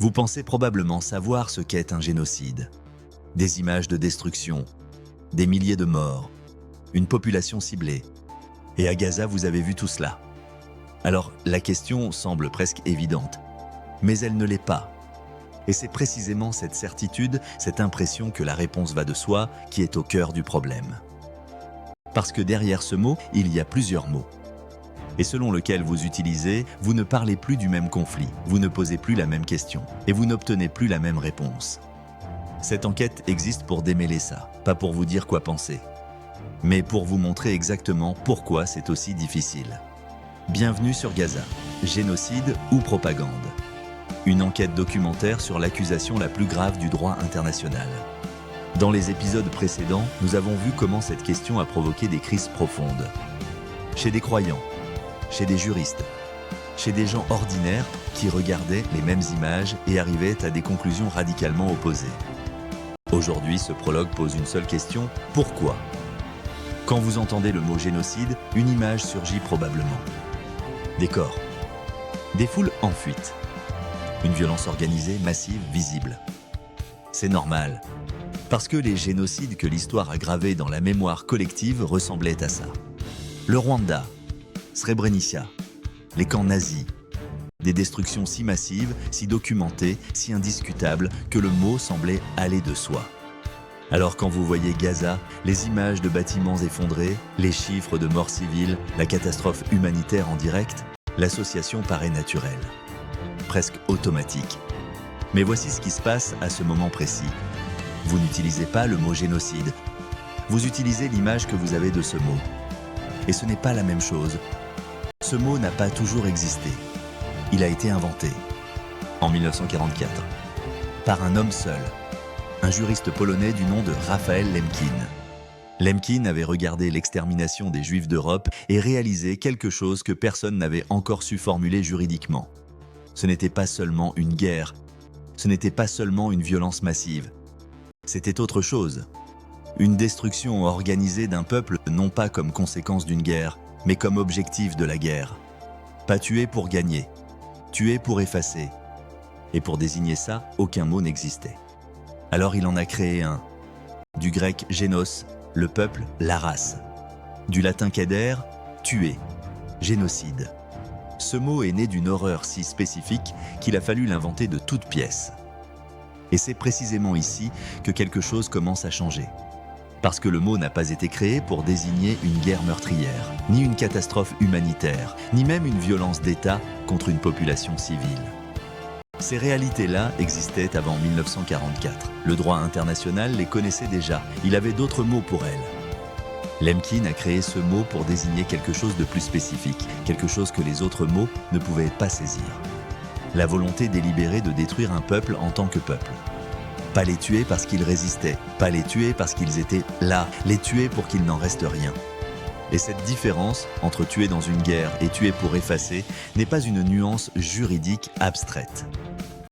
Vous pensez probablement savoir ce qu'est un génocide. Des images de destruction, des milliers de morts, une population ciblée. Et à Gaza, vous avez vu tout cela. Alors, la question semble presque évidente, mais elle ne l'est pas. Et c'est précisément cette certitude, cette impression que la réponse va de soi, qui est au cœur du problème. Parce que derrière ce mot, il y a plusieurs mots. Et selon lequel vous utilisez, vous ne parlez plus du même conflit, vous ne posez plus la même question, et vous n'obtenez plus la même réponse. Cette enquête existe pour démêler ça, pas pour vous dire quoi penser, mais pour vous montrer exactement pourquoi c'est aussi difficile. Bienvenue sur Gaza, génocide ou propagande. Une enquête documentaire sur l'accusation la plus grave du droit international. Dans les épisodes précédents, nous avons vu comment cette question a provoqué des crises profondes. Chez des croyants, chez des juristes, chez des gens ordinaires qui regardaient les mêmes images et arrivaient à des conclusions radicalement opposées. Aujourd'hui, ce prologue pose une seule question, pourquoi ? Quand vous entendez le mot génocide, une image surgit probablement. Des corps, des foules en fuite, une violence organisée, massive, visible. C'est normal, parce que les génocides que l'histoire a gravés dans la mémoire collective ressemblaient à ça. Le Rwanda, Srebrenica, les camps nazis, des destructions si massives, si documentées, si indiscutables que le mot semblait aller de soi. Alors quand vous voyez Gaza, les images de bâtiments effondrés, les chiffres de morts civiles, la catastrophe humanitaire en direct, l'association paraît naturelle, presque automatique. Mais voici ce qui se passe à ce moment précis. Vous n'utilisez pas le mot génocide, vous utilisez l'image que vous avez de ce mot. Et ce n'est pas la même chose. Ce mot n'a pas toujours existé. Il a été inventé, en 1944, par un homme seul, un juriste polonais du nom de Raphael Lemkin. Lemkin avait regardé l'extermination des Juifs d'Europe et réalisé quelque chose que personne n'avait encore su formuler juridiquement. Ce n'était pas seulement une guerre, ce n'était pas seulement une violence massive. C'était autre chose. Une destruction organisée d'un peuple non pas comme conséquence d'une guerre, mais comme objectif de la guerre. Pas tuer pour gagner, tuer pour effacer. Et pour désigner ça, aucun mot n'existait. Alors il en a créé un. Du grec génos, le peuple, la race. Du latin cader, tuer, génocide. Ce mot est né d'une horreur si spécifique qu'il a fallu l'inventer de toutes pièces. Et c'est précisément ici que quelque chose commence à changer. Parce que le mot n'a pas été créé pour désigner une guerre meurtrière, ni une catastrophe humanitaire, ni même une violence d'État contre une population civile. Ces réalités-là existaient avant 1944. Le droit international les connaissait déjà, il avait d'autres mots pour elles. Lemkin a créé ce mot pour désigner quelque chose de plus spécifique, quelque chose que les autres mots ne pouvaient pas saisir. La volonté délibérée de détruire un peuple en tant que peuple. Pas les tuer parce qu'ils résistaient, pas les tuer parce qu'ils étaient là, les tuer pour qu'il n'en reste rien. Et cette différence entre tuer dans une guerre et tuer pour effacer n'est pas une nuance juridique abstraite.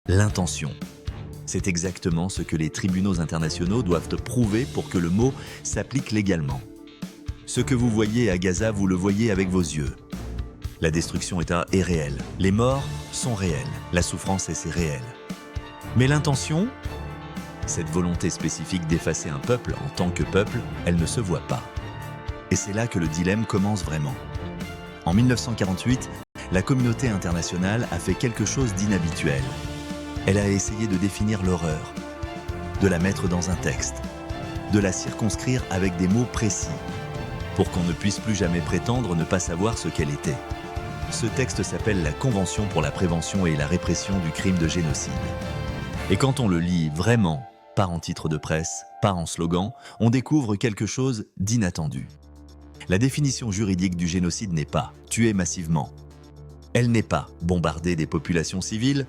L'intention. C'est exactement ce que les tribunaux internationaux doivent prouver pour que le mot s'applique légalement. Ce que vous voyez à Gaza, vous le voyez avec vos yeux. La destruction est réelle, les morts sont réels, la souffrance c'est réel. Mais l'intention, cette volonté spécifique d'effacer un peuple en tant que peuple, elle ne se voit pas. Et c'est là que le dilemme commence vraiment. En 1948, la communauté internationale a fait quelque chose d'inhabituel. Elle a essayé de définir l'horreur, de la mettre dans un texte, de la circonscrire avec des mots précis, pour qu'on ne puisse plus jamais prétendre ne pas savoir ce qu'elle était. Ce texte s'appelle la Convention pour la prévention et la répression du crime de génocide. Et quand on le lit vraiment, pas en titre de presse, pas en slogan, on découvre quelque chose d'inattendu. La définition juridique du génocide n'est pas « tuer massivement ». Elle n'est pas « bombarder des populations civiles ».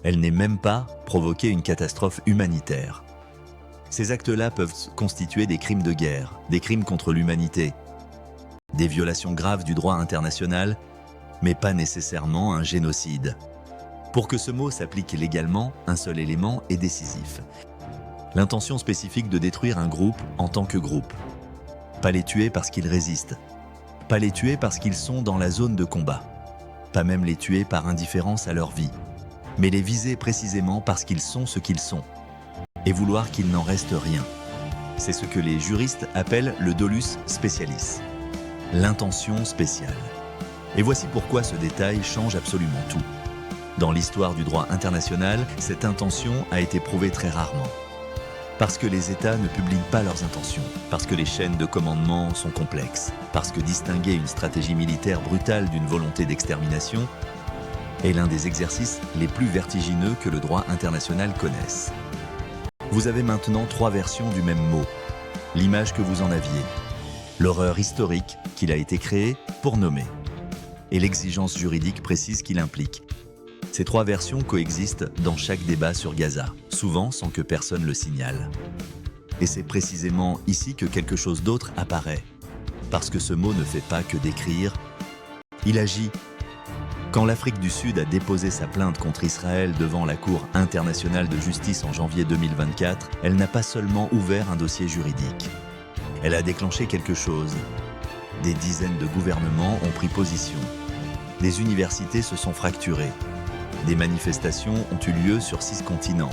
Elle n'est même pas « provoquer une catastrophe humanitaire ». Ces actes-là peuvent constituer des crimes de guerre, des crimes contre l'humanité, des violations graves du droit international, mais pas nécessairement un génocide. Pour que ce mot s'applique légalement, un seul élément est décisif. L'intention spécifique de détruire un groupe en tant que groupe. Pas les tuer parce qu'ils résistent. Pas les tuer parce qu'ils sont dans la zone de combat. Pas même les tuer par indifférence à leur vie. mais les viser précisément parce qu'ils sont ce qu'ils sont, et vouloir qu'il n'en reste rien. C'est ce que les juristes appellent le dolus specialis, l'intention spéciale. Et voici pourquoi ce détail change absolument tout. Dans l'histoire du droit international, cette intention a été prouvée très rarement. Parce que les États ne publient pas leurs intentions, parce que les chaînes de commandement sont complexes, parce que distinguer une stratégie militaire brutale d'une volonté d'extermination est l'un des exercices les plus vertigineux que le droit international connaisse. Vous avez maintenant 3 versions du même mot, l'image que vous en aviez, l'horreur historique qu'il a été créé pour nommer, et l'exigence juridique précise qu'il implique. Ces 3 versions coexistent dans chaque débat sur Gaza, souvent sans que personne le signale. Et c'est précisément ici que quelque chose d'autre apparaît, parce que ce mot ne fait pas que décrire, il agit. Quand l'Afrique du Sud a déposé sa plainte contre Israël devant la Cour internationale de justice en janvier 2024, elle n'a pas seulement ouvert un dossier juridique. Elle a déclenché quelque chose. Des dizaines de gouvernements ont pris position. Des universités se sont fracturées. Des manifestations ont eu lieu sur 6 continents.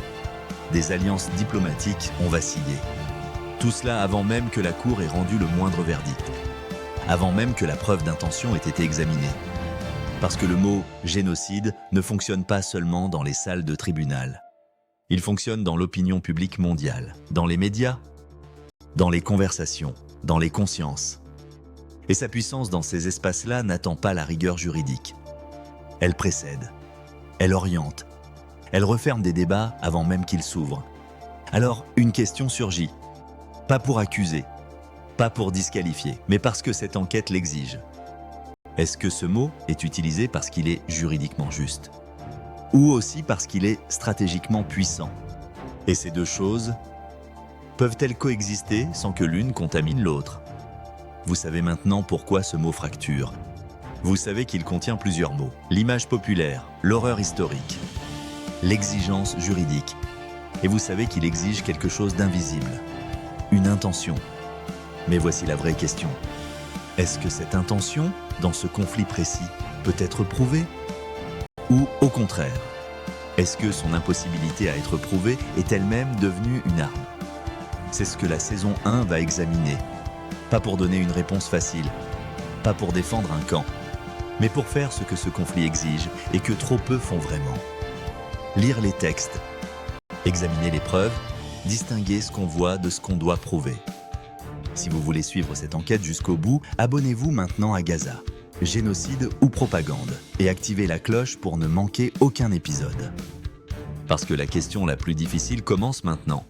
Des alliances diplomatiques ont vacillé. Tout cela avant même que la Cour ait rendu le moindre verdict. Avant même que la preuve d'intention ait été examinée. Parce que le mot « génocide » ne fonctionne pas seulement dans les salles de tribunal. Il fonctionne dans l'opinion publique mondiale, dans les médias, dans les conversations, dans les consciences. Et sa puissance dans ces espaces-là n'attend pas la rigueur juridique. Elle précède, elle oriente, elle referme des débats avant même qu'ils s'ouvrent. Alors, une question surgit. Pas pour accuser, pas pour disqualifier, mais parce que cette enquête l'exige. Est-ce que ce mot est utilisé parce qu'il est juridiquement juste? Ou aussi parce qu'il est stratégiquement puissant? Et ces 2 choses peuvent-elles coexister sans que l'une contamine l'autre? Vous savez maintenant pourquoi ce mot fracture. Vous savez qu'il contient plusieurs mots. L'image populaire, l'horreur historique, l'exigence juridique. Et vous savez qu'il exige quelque chose d'invisible, une intention. Mais voici la vraie question. Est-ce que cette intention, dans ce conflit précis, peut être prouvée? Ou au contraire, est-ce que son impossibilité à être prouvée est elle-même devenue une arme? C'est ce que la saison 1 va examiner. Pas pour donner une réponse facile, pas pour défendre un camp, mais pour faire ce que ce conflit exige et que trop peu font vraiment. Lire les textes, examiner les preuves, distinguer ce qu'on voit de ce qu'on doit prouver. Si vous voulez suivre cette enquête jusqu'au bout, abonnez-vous maintenant à Gaza, génocide ou propagande, et activez la cloche pour ne manquer aucun épisode. Parce que la question la plus difficile commence maintenant.